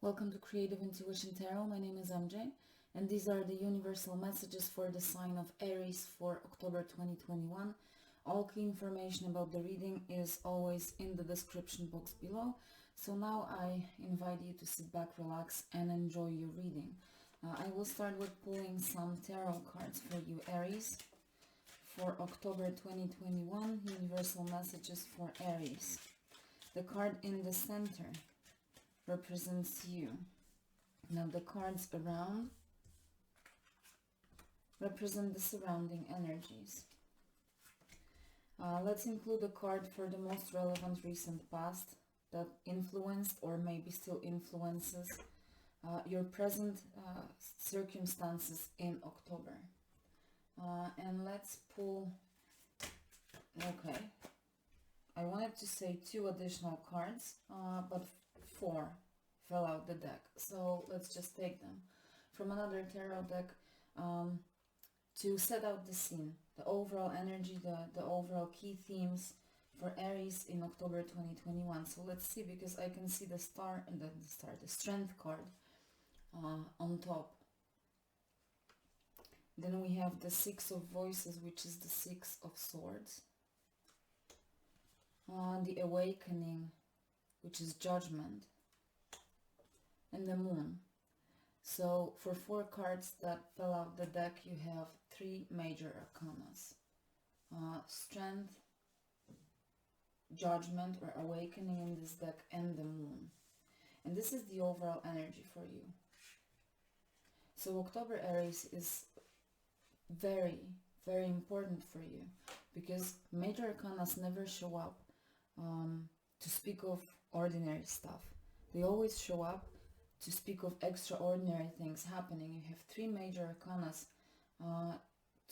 Welcome to Creative Intuition Tarot. My name is MJ, and these are the universal messages for the sign of Aries for October 2021. All key information about the reading is always in the description box below. So now I invite you to sit back, relax, and enjoy your reading. I will start with pulling some tarot cards for you, Aries, for October 2021. Universal messages for Aries. The card in the center represents you. Now the cards around represent the surrounding energies. Let's include a card for the most relevant recent past that influenced or maybe still influences your present circumstances in October. And let's pull, okay, I wanted to say 2 additional cards, but 4 fell out the deck, so let's just take them from another tarot deck to set out the scene, the overall energy, the overall key themes for Aries in October 2021. So let's see, because I can see the star and the strength card on top. Then we have the 6 of voices, which is the 6 of swords, the awakening, which is judgment, and the moon. So for 4 cards that fell out the deck, you have 3 major arcanas: strength, judgment or awakening in this deck, and the moon. And this is the overall energy for you. So October, Aries, is very, very important for you, because major arcanas never show up to speak of ordinary stuff. They always show up to speak of extraordinary things happening. You have 3 major arcanas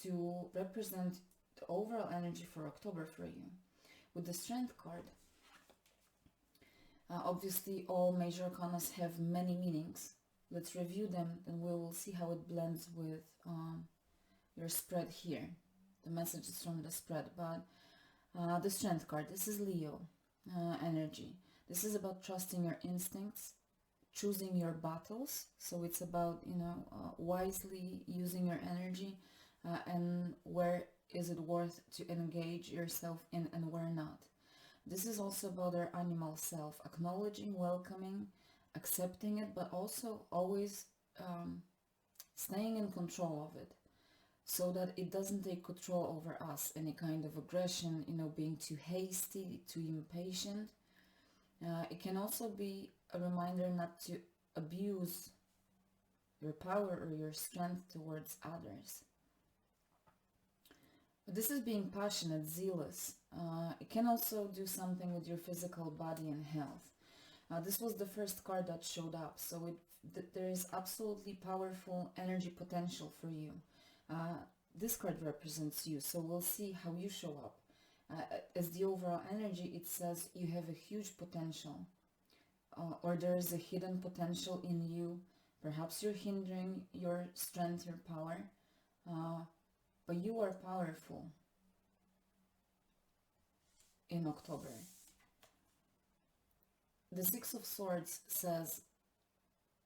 to represent the overall energy for October for you. With the strength card, obviously all major arcanas have many meanings. Let's review them, and we will see how it blends with your spread here, the messages from the spread. But the strength card, this is Leo energy. This is about trusting your instincts, choosing your battles. So it's about, wisely using your energy and where is it worth to engage yourself in and where not. This is also about our animal self, acknowledging, welcoming, accepting it, but also always staying in control of it, so that it doesn't take control over us. Any kind of aggression, being too hasty, too impatient. It can also be a reminder not to abuse your power or your strength towards others. But this is being passionate, zealous. It can also do something with your physical body and health. This was the first card that showed up, so there is absolutely powerful energy potential for you. This card represents you, so we'll see how you show up. As the overall energy, it says you have a huge potential, or there is a hidden potential in you. Perhaps you're hindering your strength, your power, but you are powerful in October. The 6 of Swords says,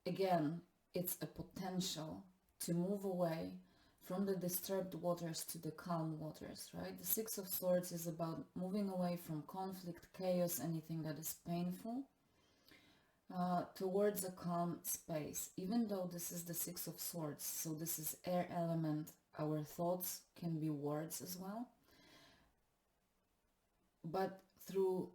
again, it's a potential to move away from the disturbed waters to the calm waters, right? The 6 of Swords is about moving away from conflict, chaos, anything that is painful, towards a calm space. Even though this is the 6 of Swords, so this is air element, our thoughts can be words as well. But through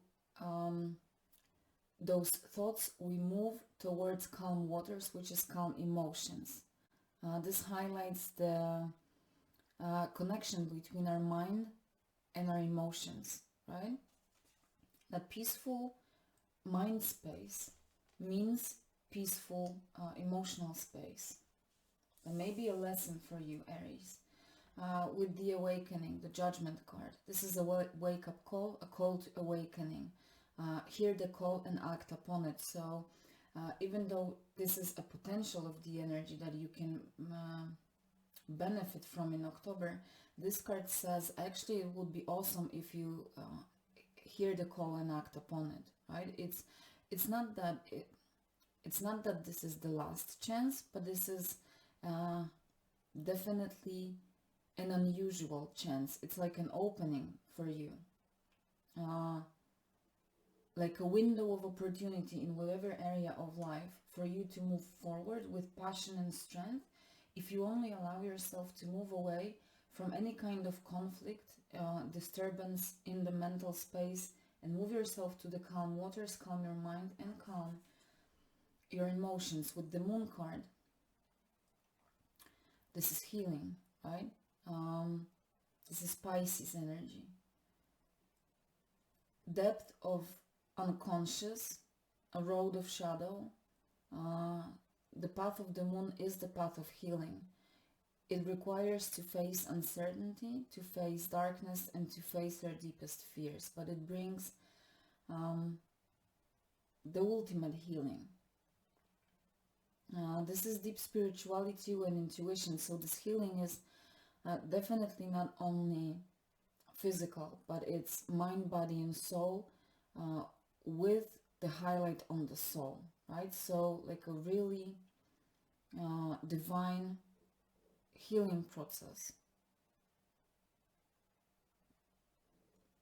those thoughts, we move towards calm waters, which is calm emotions. This highlights the connection between our mind and our emotions, right? That peaceful mind space means peaceful emotional space. That may be a lesson for you, Aries. With the awakening, the judgment card. This is a wake-up call, a call to awakening. Hear the call and act upon it. So even though this is a potential of the energy that you can benefit from in October, this card says actually it would be awesome if you hear the call and act upon it, right? It's not that it's not that this is the last chance, but this is definitely an unusual chance. It's like an opening for you, like a window of opportunity in whatever area of life for you to move forward with passion and strength, if you only allow yourself to move away from any kind of conflict, disturbance in the mental space, and move yourself to the calm waters, calm your mind and calm your emotions. With the Moon card, this is healing, right? This is Pisces energy. Depth of unconscious, a road of shadow. The path of the Moon is the path of healing. It requires to face uncertainty, to face darkness, and to face your deepest fears, but it brings the ultimate healing. This is deep spirituality and intuition, so this healing is definitely not only physical, but it's mind, body, and soul, with the highlight on the soul, right? So like a really divine healing process.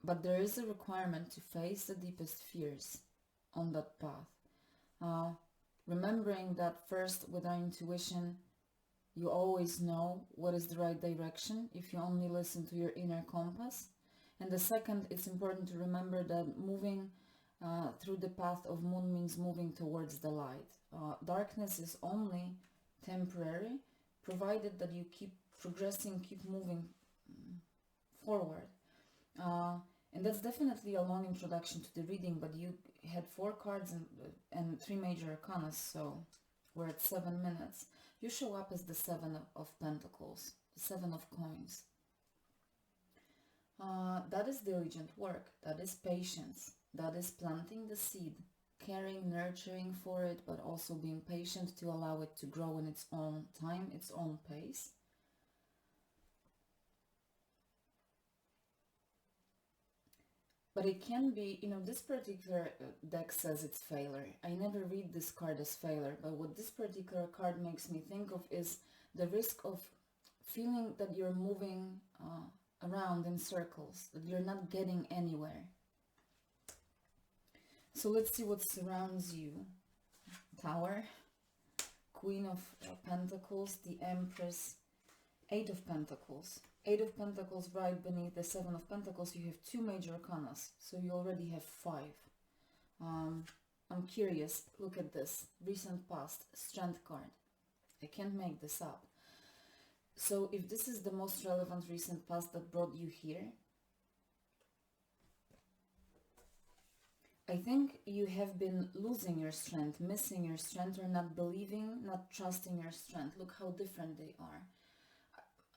But there is a requirement to face the deepest fears on that path. Remembering that first, with our intuition, you always know what is the right direction if you only listen to your inner compass. And the second, it's important to remember that moving through the path of Moon means moving towards the light. Darkness is only temporary, provided that you keep progressing, keep moving forward. And that's definitely a long introduction to the reading, but you had 4 cards and 3 major arcana, so we're at 7 minutes. You show up as the 7 of Pentacles, the 7 of Coins. That is diligent work, that is patience, that is planting the seed, caring, nurturing for it, but also being patient to allow it to grow in its own time, its own pace. But it can be, this particular deck says it's failure. I never read this card as failure, but what this particular card makes me think of is the risk of feeling that you're moving around in circles, that you're not getting anywhere. So let's see what surrounds you. Tower, Queen of Pentacles, the Empress, 8 of Pentacles. 8 of Pentacles right beneath the 7 of Pentacles. You have 2 major arcanas, so you already have 5. I'm curious, look at this. Recent past, Strength card. I can't make this up. So if this is the most relevant recent past that brought you here, I think you have been losing your strength, missing your strength, or not believing, not trusting your strength. Look how different they are.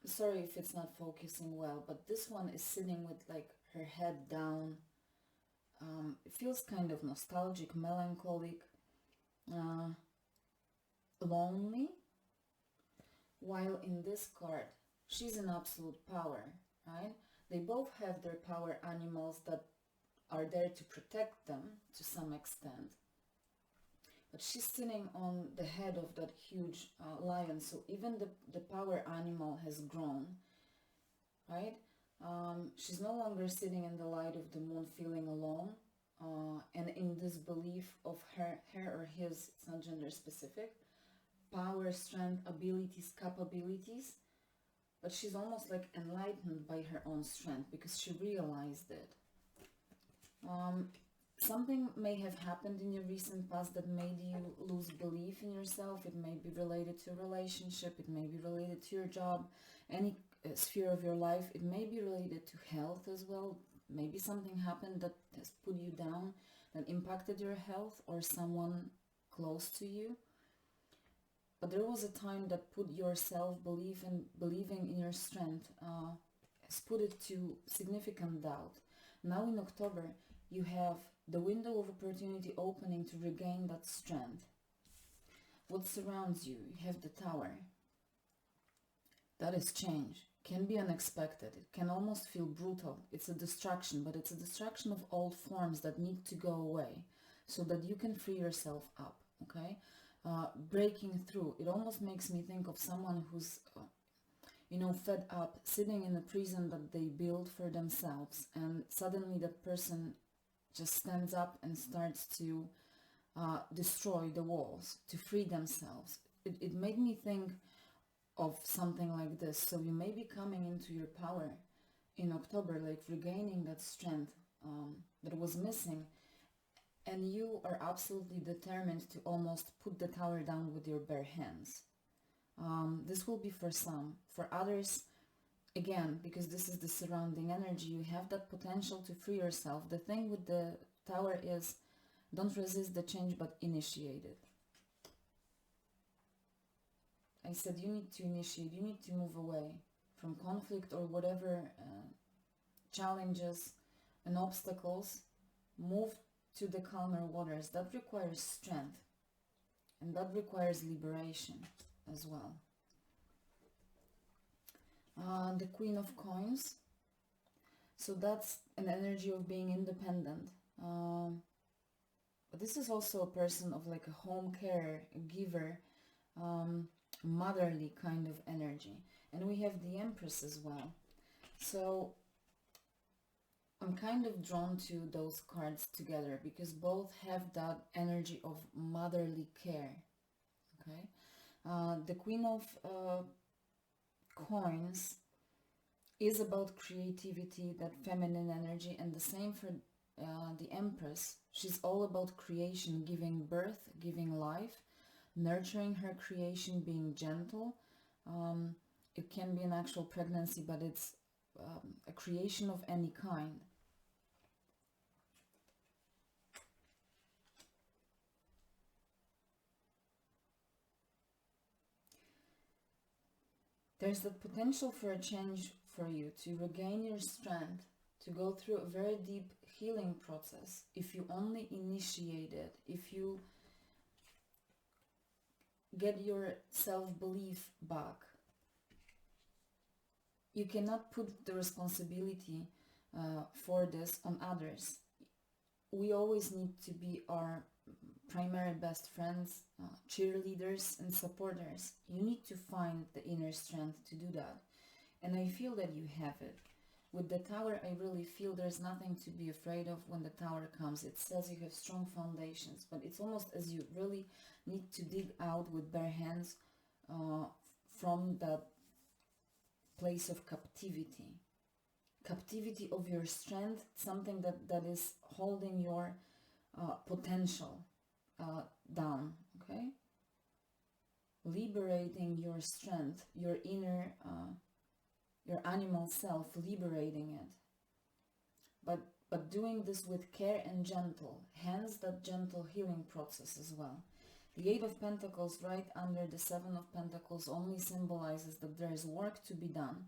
Sorry if it's not focusing well, but this one is sitting with like her head down. It feels kind of nostalgic, melancholic, lonely. While in this card, she's in absolute power, right? They both have their power animals that are there to protect them to some extent. But she's sitting on the head of that huge lion, so even the power animal has grown, right? She's no longer sitting in the light of the moon feeling alone, and in this belief of her or his, it's not gender specific, power, strength, abilities, capabilities, but she's almost like enlightened by her own strength because she realized it. Something may have happened in your recent past that made you lose belief in yourself. It may be related to a relationship, it may be related to your job, any sphere of your life. It may be related to health as well. Maybe something happened that has put you down, that impacted your health or someone close to you. But there was a time that put your self-belief and believing in your strength, has put it to significant doubt. Now in October, you have the window of opportunity opening to regain that strength. What surrounds you? You have the Tower. That is change. Can be unexpected. It can almost feel brutal. It's a distraction, but it's a distraction of old forms that need to go away so that you can free yourself up. okay? Breaking through. It almost makes me think of someone who's, you know, fed up, sitting in a prison that they built for themselves, and suddenly that person just stands up and starts to destroy the walls, to free themselves. It made me think of something like this. So you may be coming into your power in October, like regaining that strength that was missing, and you are absolutely determined to almost put the tower down with your bare hands. This will be for some. For others, again, because this is the surrounding energy, you have that potential to free yourself. The thing with the tower is, don't resist the change, but initiate it. I said you need to initiate, you need to move away from conflict or whatever challenges and obstacles. Move to the calmer waters. That requires strength, and that requires liberation as well. The Queen of Coins. So that's an energy of being independent. But this is also a person of like a home care, a giver, motherly kind of energy. And we have the Empress as well. So I'm kind of drawn to those cards together because both have that energy of motherly care. Okay, the Queen of Coins is about creativity, that feminine energy, and the same for the Empress. She's all about creation, giving birth, giving life, nurturing her creation, being gentle. It can be an actual pregnancy, but it's a creation of any kind. There's the potential for a change for you, to regain your strength, to go through a very deep healing process. If you only initiate it, if you get your self-belief back, you cannot put the responsibility for this on others. We always need to be our primary best friends, cheerleaders and supporters. You need to find the inner strength to do that. And I feel that you have it. With the tower, I really feel there's nothing to be afraid of when the tower comes. It says you have strong foundations, but it's almost as you really need to dig out with bare hands from that place of captivity. Captivity of your strength, something that is holding your potential down, okay? Liberating your strength, your inner, your animal self, liberating it. But doing this with care and gentle, hence that gentle healing process as well. The Eight of Pentacles right under the Seven of Pentacles only symbolizes that there is work to be done.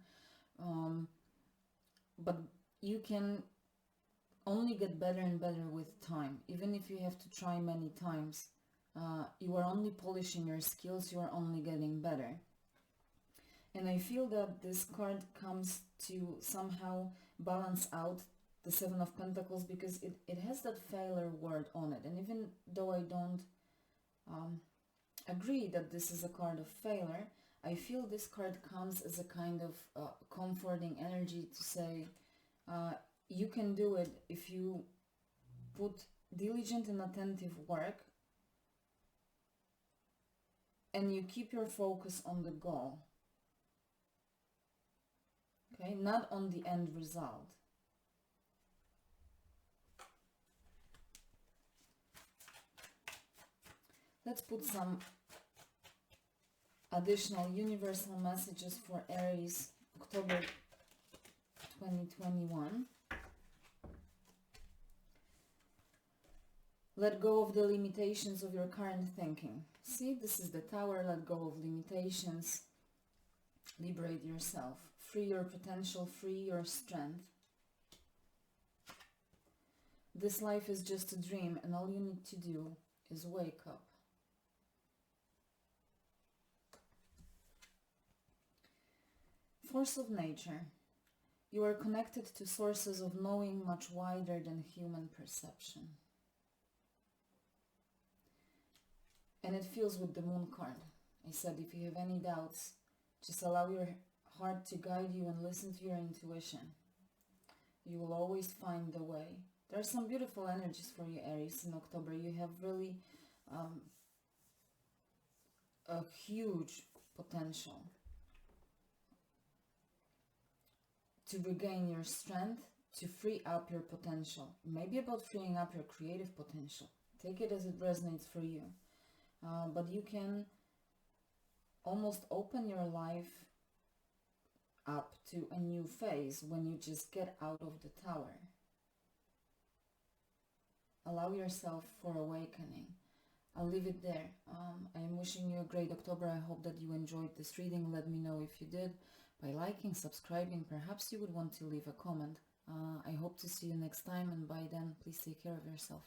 But you can only get better and better with time. Even if you have to try many times, you are only polishing your skills, you are only getting better. And I feel that this card comes to somehow balance out the Seven of Pentacles, because it has that failure word on it. And even though I don't agree that this is a card of failure, I feel this card comes as a kind of comforting energy to say, you can do it if you put diligent and attentive work and you keep your focus on the goal. Okay, not on the end result. Let's put some additional universal messages for Aries, October 2021. Let go of the limitations of your current thinking. See, this is the Tower. Let go of limitations. Liberate yourself. Free your potential. Free your strength. This life is just a dream, and all you need to do is wake up. Force of nature. You are connected to sources of knowing much wider than human perception. And it feels with the Moon card. I said if you have any doubts, just allow your heart to guide you and listen to your intuition. You will always find the way. There are some beautiful energies for you, Aries, in October. You have really a huge potential to regain your strength, to free up your potential. Maybe about freeing up your creative potential. Take it as it resonates for you. But you can almost open your life up to a new phase when you just get out of the tower. Allow yourself for awakening. I'll leave it there. I am wishing you a great October. I hope that you enjoyed this reading. Let me know if you did by liking, subscribing. Perhaps you would want to leave a comment. I hope to see you next time, and by then, please take care of yourself.